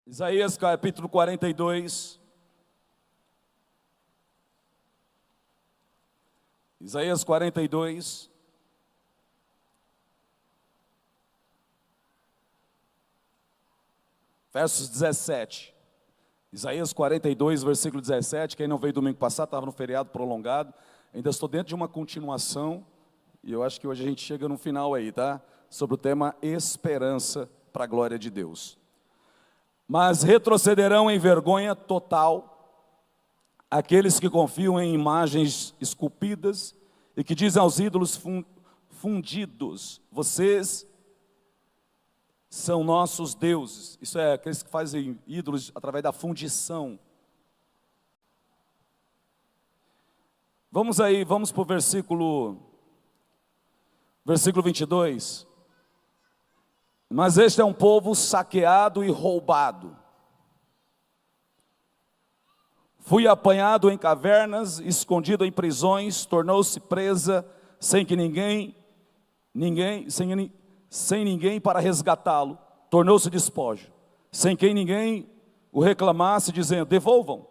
Isaías capítulo 42. Isaías 42. Versos 17. Isaías 42, versículo 17. Quem não veio domingo passado, estava no feriado prolongado. Ainda estou dentro de uma continuação. E eu acho que hoje a gente chega no final aí, tá? Sobre o tema esperança para a glória de Deus. Mas retrocederão em vergonha total aqueles que confiam em imagens esculpidas e que dizem aos ídolos fundidos: vocês são nossos deuses. Isso é, aqueles que fazem ídolos através da fundição. Vamos para o versículo 22. Mas este é um povo saqueado e roubado. Fui apanhado em cavernas, escondido em prisões, tornou-se presa, sem ninguém para resgatá-lo, tornou-se despojo, sem quem ninguém o reclamasse, dizendo: devolvam.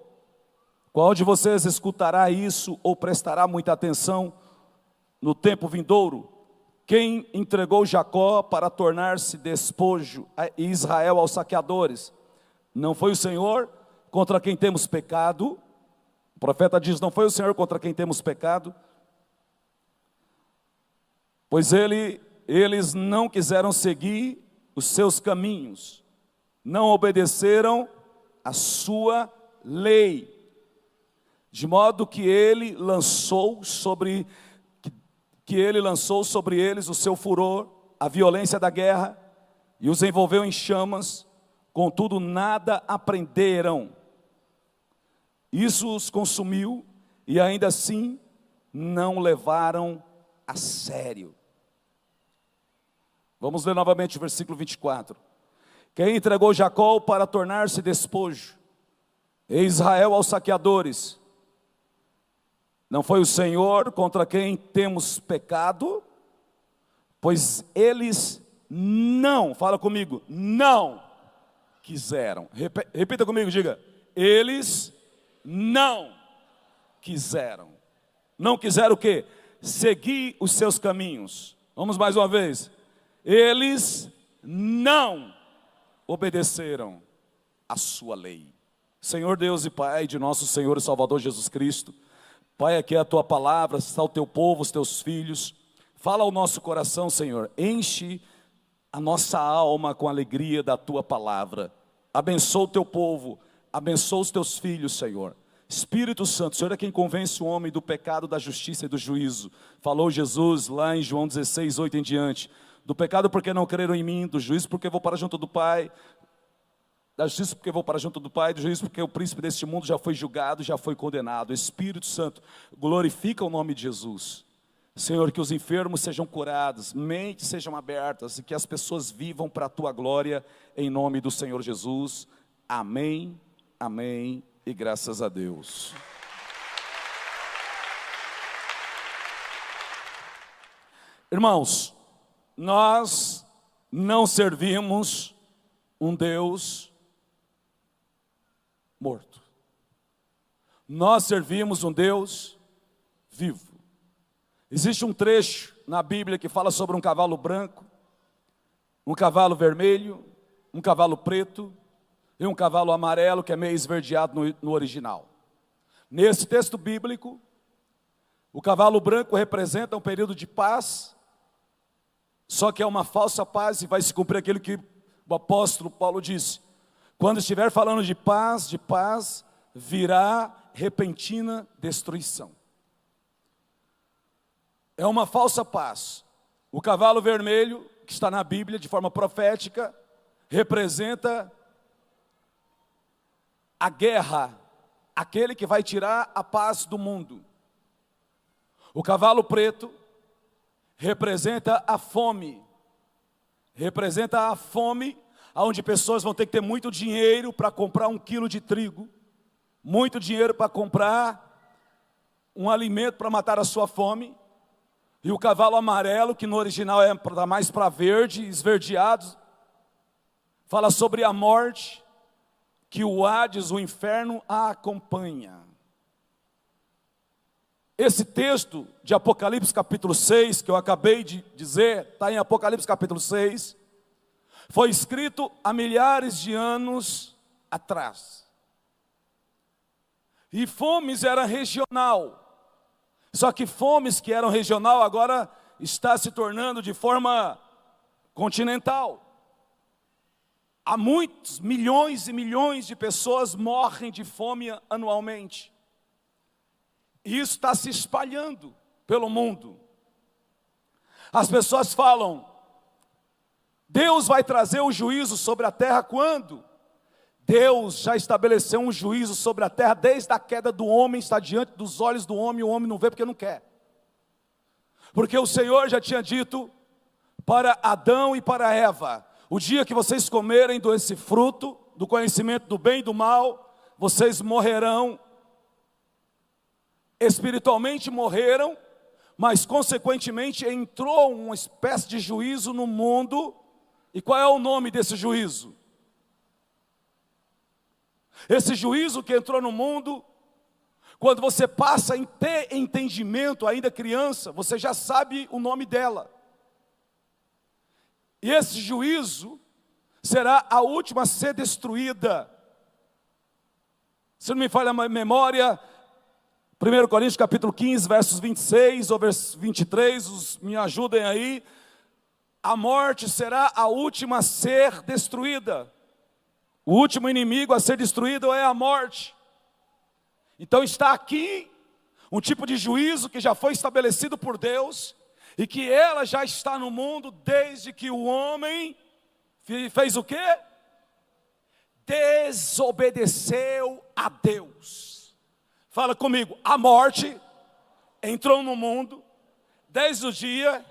Qual de vocês escutará isso ou prestará muita atenção no tempo vindouro? Quem entregou Jacó para tornar-se despojo e Israel aos saqueadores? Não foi o Senhor contra quem temos pecado? O profeta diz: não foi o Senhor contra quem temos pecado? Pois eles não quiseram seguir os seus caminhos, não obedeceram a sua lei, de modo que ele lançou sobre eles o seu furor, a violência da guerra, e os envolveu em chamas, contudo nada aprenderam. Isso os consumiu, e ainda assim não levaram a sério. Vamos ler novamente o versículo 24. Quem entregou Jacó para tornar-se despojo, e Israel aos saqueadores? Não foi o Senhor contra quem temos pecado? Pois eles não, fala comigo, não quiseram. Repita comigo, diga: eles não quiseram. Não quiseram o quê? Seguir os seus caminhos. Vamos mais uma vez. Eles não obedeceram a sua lei. Senhor Deus e Pai de nosso Senhor e Salvador Jesus Cristo, Pai, aqui é a Tua palavra, está o Teu povo, os Teus filhos. Fala ao nosso coração, Senhor. Enche a nossa alma com a alegria da Tua palavra. Abençoa o Teu povo, abençoa os Teus filhos, Senhor. Espírito Santo, o Senhor é quem convence o homem do pecado, da justiça e do juízo. Falou Jesus lá em João 16, 8 em diante. Do pecado porque não creram em mim, do juízo porque vou para junto do Pai, da justiça porque vou para junto do Pai, do juízo porque o príncipe deste mundo já foi julgado, já foi condenado. Espírito Santo, glorifica o nome de Jesus. Senhor, que os enfermos sejam curados, mentes sejam abertas e que as pessoas vivam para a Tua glória, em nome do Senhor Jesus. Amém, amém e graças a Deus. Irmãos, nós não servimos um Deus morto. Nós servimos um Deus vivo. Existe um trecho na Bíblia que fala sobre um cavalo branco, um cavalo vermelho, um cavalo preto e um cavalo amarelo que é meio esverdeado no original. Nesse texto bíblico, o cavalo branco representa um período de paz, só que é uma falsa paz e vai se cumprir aquilo que o apóstolo Paulo disse: quando estiver falando de paz, virá repentina destruição. É uma falsa paz. O cavalo vermelho, que está na Bíblia de forma profética, representa a guerra, aquele que vai tirar a paz do mundo. O cavalo preto representa a fome, onde pessoas vão ter que ter muito dinheiro para comprar 1 quilo de trigo, muito dinheiro para comprar um alimento para matar a sua fome. E o cavalo amarelo, que no original é mais para verde, esverdeado, fala sobre a morte, que o Hades, o inferno, a acompanha. Esse texto de Apocalipse capítulo 6, que eu acabei de dizer, está em Apocalipse capítulo 6, foi escrito há milhares de anos atrás. E Fomes era regional. Só que Fomes, que era regional, agora está se tornando de forma continental. Há muitos, milhões e milhões de pessoas morrem de fome anualmente. E isso está se espalhando pelo mundo. As pessoas falam, Deus vai trazer o juízo sobre a terra quando? Deus já estabeleceu um juízo sobre a terra desde a queda do homem, está diante dos olhos do homem, e o homem não vê porque não quer. Porque o Senhor já tinha dito para Adão e para Eva, o dia que vocês comerem desse fruto, do conhecimento do bem e do mal, vocês morrerão. Espiritualmente morreram, mas consequentemente entrou uma espécie de juízo no mundo. E qual é o nome desse juízo? Esse juízo que entrou no mundo, quando você passa em ter entendimento, ainda criança, você já sabe o nome dela. E esse juízo será a última a ser destruída. Se não me falha a memória, 1 Coríntios capítulo 15, versos 26 ou versos 23, me ajudem aí. A morte será a última a ser destruída. O último inimigo a ser destruído é a morte. Então está aqui um tipo de juízo que já foi estabelecido por Deus, e que ela já está no mundo desde que o homem fez o quê? Desobedeceu a Deus. Fala comigo, a morte entrou no mundo desde o dia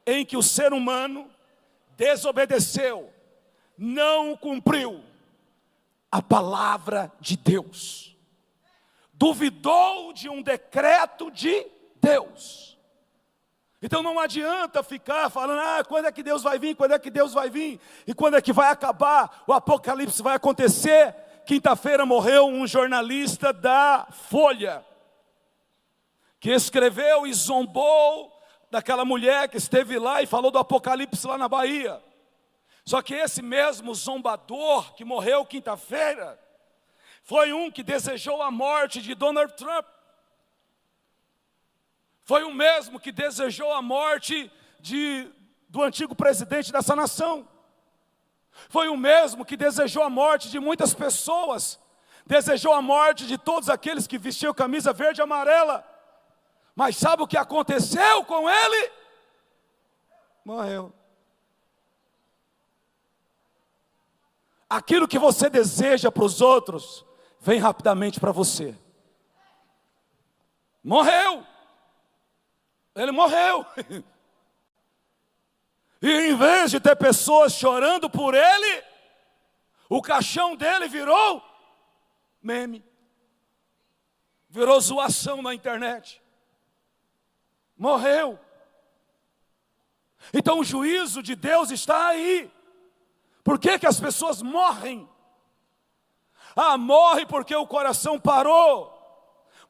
em que o ser humano desobedeceu, não cumpriu a palavra de Deus, duvidou de um decreto de Deus. Então não adianta ficar falando, quando é que Deus vai vir, quando é que Deus vai vir, e quando é que vai acabar, o apocalipse vai acontecer. Quinta-feira morreu um jornalista da Folha, que escreveu e zombou daquela mulher que esteve lá e falou do apocalipse lá na Bahia. Só que esse mesmo zombador que morreu quinta-feira, foi um que desejou a morte de Donald Trump. Foi o mesmo que desejou a morte do antigo presidente dessa nação. Foi o mesmo que desejou a morte de muitas pessoas. Desejou a morte de todos aqueles que vestiam camisa verde e amarela. Mas sabe o que aconteceu com ele? Morreu. Aquilo que você deseja para os outros, vem rapidamente para você. Morreu. Ele morreu. E em vez de ter pessoas chorando por ele, o caixão dele virou meme. Virou zoação na internet. Morreu. Então o juízo de Deus está aí. Por que as pessoas morrem? Morre porque o coração parou.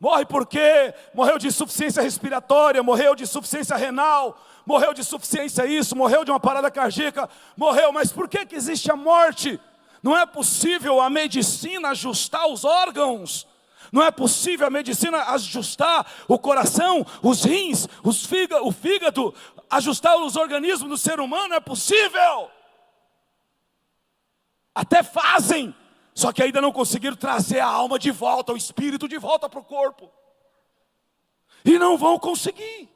Morre porque morreu de insuficiência respiratória, morreu de insuficiência renal, morreu de insuficiência isso, morreu de uma parada cardíaca, morreu. Mas por que existe a morte? Não é possível a medicina ajustar os órgãos. Não é possível a medicina ajustar o coração, os rins, o fígado, ajustar os organismos do ser humano. É possível. Até fazem. Só que ainda não conseguiram trazer a alma de volta, o espírito de volta para o corpo. E não vão conseguir.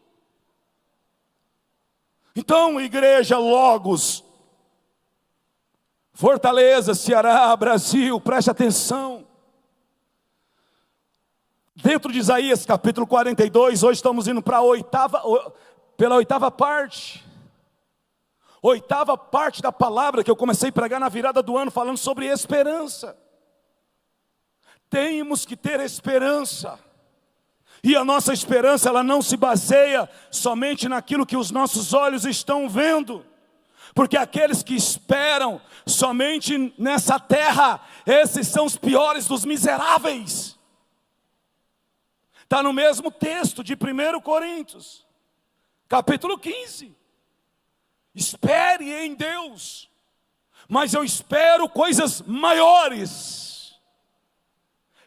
Então, igreja Logos, Fortaleza, Ceará, Brasil, preste atenção. Dentro de Isaías capítulo 42, hoje estamos indo para pela oitava parte. Oitava parte da palavra que eu comecei a pregar na virada do ano, falando sobre esperança. Temos que ter esperança. E a nossa esperança, ela não se baseia somente naquilo que os nossos olhos estão vendo. Porque aqueles que esperam somente nessa terra, esses são os piores dos miseráveis. Está no mesmo texto de 1 Coríntios, capítulo 15. Espere em Deus, mas eu espero coisas maiores.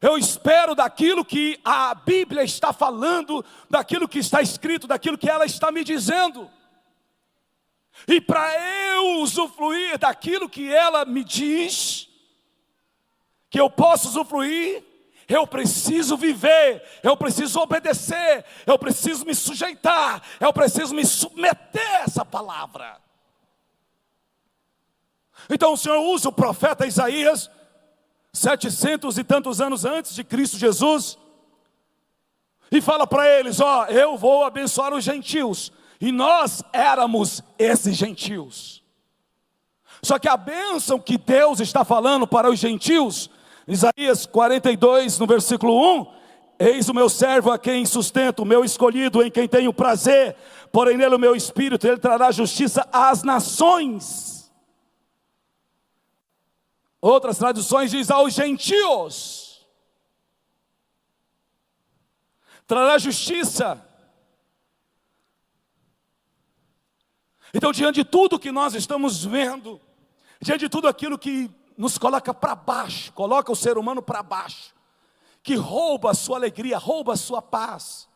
Eu espero daquilo que a Bíblia está falando, daquilo que está escrito, daquilo que ela está me dizendo. E para eu usufruir daquilo que ela me diz, que eu posso usufruir, eu preciso viver, eu preciso obedecer, eu preciso me sujeitar, eu preciso me submeter a essa palavra. Então o Senhor usa o profeta Isaías, 700 e tantos anos antes de Cristo Jesus, e fala para eles, ó, eu vou abençoar os gentios, e nós éramos esses gentios. Só que a bênção que Deus está falando para os gentios, Isaías 42, no versículo 1, eis o meu servo a quem sustento, o meu escolhido em quem tenho prazer, porém nele o meu espírito, ele trará justiça às nações. Outras traduções diz aos gentios, trará justiça. Então, diante de tudo que nós estamos vendo, diante de tudo aquilo que nos coloca para baixo, coloca o ser humano para baixo, que rouba a sua alegria, rouba a sua paz,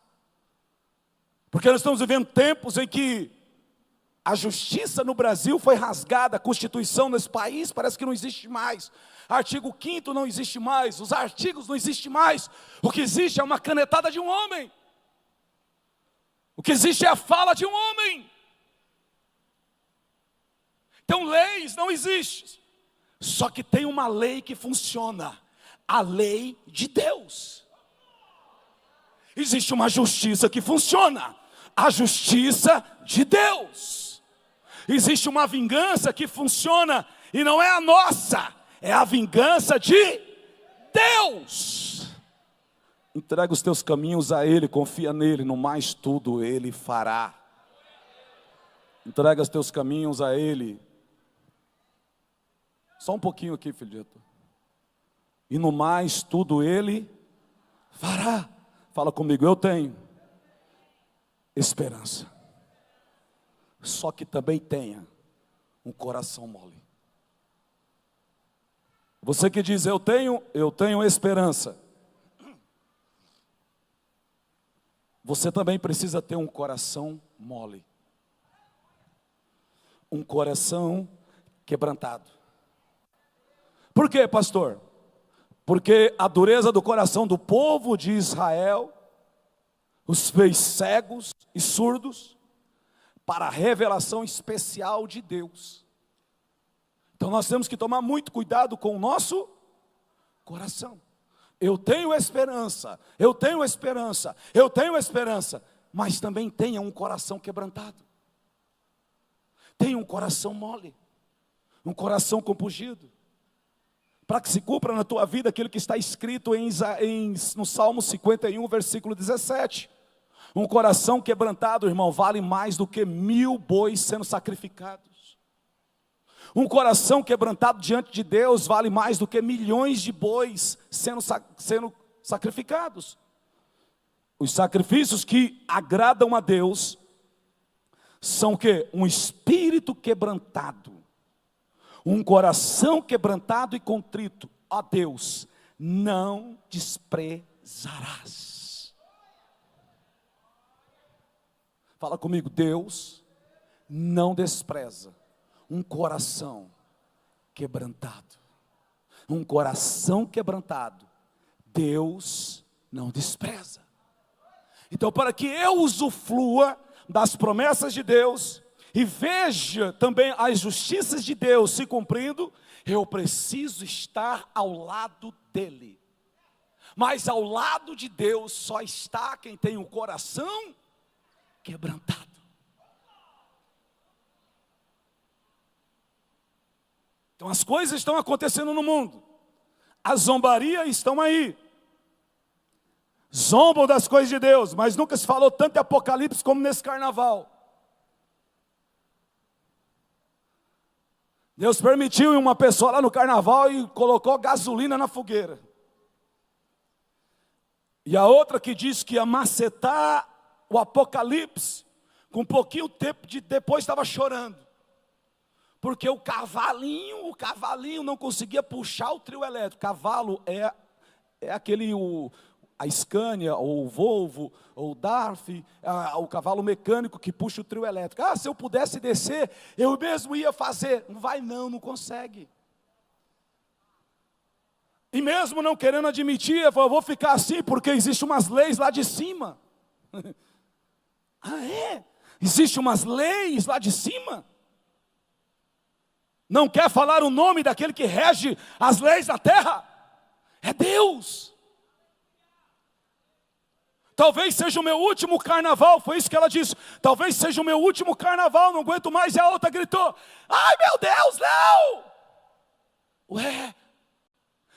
porque nós estamos vivendo tempos em que a justiça no Brasil foi rasgada, a Constituição nesse país parece que não existe mais, artigo 5º não existe mais, os artigos não existem mais, o que existe é uma canetada de um homem, o que existe é a fala de um homem. Então leis não existem, só que tem uma lei que funciona, a lei de Deus. Existe uma justiça que funciona, a justiça de Deus. Existe uma vingança que funciona, e não é a nossa, é a vingança de Deus. Entrega os teus caminhos a Ele, confia nele, no mais tudo Ele fará. Entrega os teus caminhos a Ele. Só um pouquinho aqui, filhito. E no mais tudo Ele fará. Fala comigo, eu tenho esperança. Só que também tenha um coração mole. Você que diz, eu tenho esperança. Você também precisa ter um coração mole. Um coração quebrantado. Por quê, pastor? Porque a dureza do coração do povo de Israel os fez cegos e surdos para a revelação especial de Deus. Então nós temos que tomar muito cuidado com o nosso coração. Eu tenho esperança, eu tenho esperança, eu tenho esperança, mas também tenha um coração quebrantado. Tenha um coração mole, um coração compungido. Para que se cumpra na tua vida aquilo que está escrito no Salmo 51, versículo 17. Um coração quebrantado, irmão, vale mais do que 1000 bois sendo sacrificados. Um coração quebrantado diante de Deus vale mais do que milhões de bois sendo sacrificados. Os sacrifícios que agradam a Deus são o quê? Um espírito quebrantado. Um coração quebrantado e contrito, ó Deus, não desprezarás. Fala comigo, Deus não despreza um coração quebrantado. Um coração quebrantado, Deus não despreza. Então, para que eu usufrua das promessas de Deus, e veja também as justiças de Deus se cumprindo, eu preciso estar ao lado dele. Mas ao lado de Deus só está quem tem o coração quebrantado. Então as coisas estão acontecendo no mundo, as zombarias estão aí, zombam das coisas de Deus, mas nunca se falou tanto de Apocalipse como nesse carnaval. Deus permitiu uma pessoa lá no carnaval e colocou gasolina na fogueira. E a outra que disse que ia macetar o Apocalipse, com um pouquinho tempo depois estava chorando. Porque o cavalinho não conseguia puxar o trio elétrico. Cavalo é aquele, a Scania, ou o Volvo, ou o DAF, o cavalo mecânico que puxa o trio elétrico. Se eu pudesse descer, eu mesmo ia fazer. Não vai não consegue. E mesmo não querendo admitir, eu vou ficar assim, porque existem umas leis lá de cima. Existem umas leis lá de cima? Não quer falar o nome daquele que rege as leis da terra? É Deus. Talvez seja o meu último carnaval, foi isso que ela disse. Talvez seja o meu último carnaval, não aguento mais. E a outra gritou: ai meu Deus, não!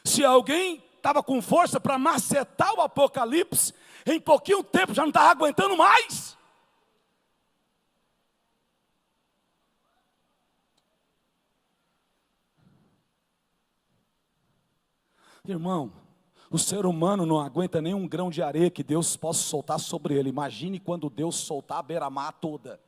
Se alguém estava com força para macetar o Apocalipse, em pouquinho tempo já não estava aguentando mais. Irmão, o ser humano não aguenta nem um grão de areia que Deus possa soltar sobre ele. Imagine quando Deus soltar a beira-mar toda.